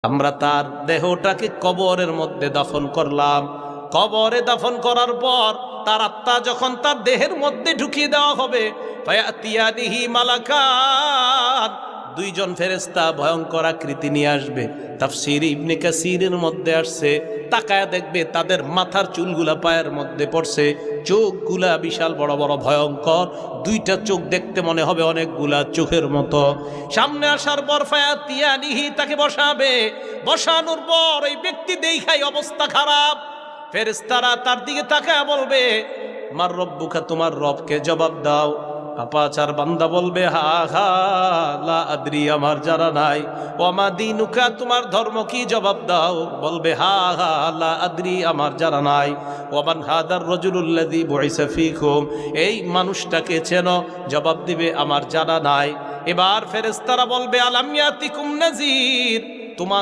আমরা তার দেহটাকে কবরের মধ্যে দাফন করলাম। কবরে দাফন করার পর তার আত্মা যখন তার দেহের মধ্যে ঢুকিয়ে দেওয়া হবে, ফায়াতিয়ানিহি মালাকান, দুইজন ফেরেশতা ভয়ঙ্কর আকৃতি নিয়ে আসবে। তাফসীর ইবনে কাসীরের মধ্যে আসছে, তাকায় দেখবে তাদের মাথার চুলগুলা পায়ের মধ্যে পড়ছে, চোখগুলা বিশাল বড় বড় ভয়ঙ্কর, দুইটা চোখ দেখতে মনে হবে অনেকগুলা চোখের মতো। সামনে আসার পর ফায়াতিয়ানিহি, তাকে বসাবে। বসানোর পর এই ব্যক্তি দেখাই অবস্থা খারাপ। ফেরেশতারা তার দিকে তাকায় বলবে, মার রব্বুকা, তোমার রবকে জবাব দাও। পাপাচার বান্দা বলবে, হা হা লা আদরি, আমার জানা নাই। ওমা দিনুকা, তোমার ধর্ম কি, জবাব দাও। বলবে, হা হা লা আদরি, আমার জানা নাই। ওমান হাদার রাজুলুল্লাযী বুইসা ফীকুম, এই মানুষটাকে চেনো? জবাব দিবে, আমার জানা নাই। এবার ফেরেশতারা বলবে, আলাম ইয়াতিকুম নাযীর, তোমাকে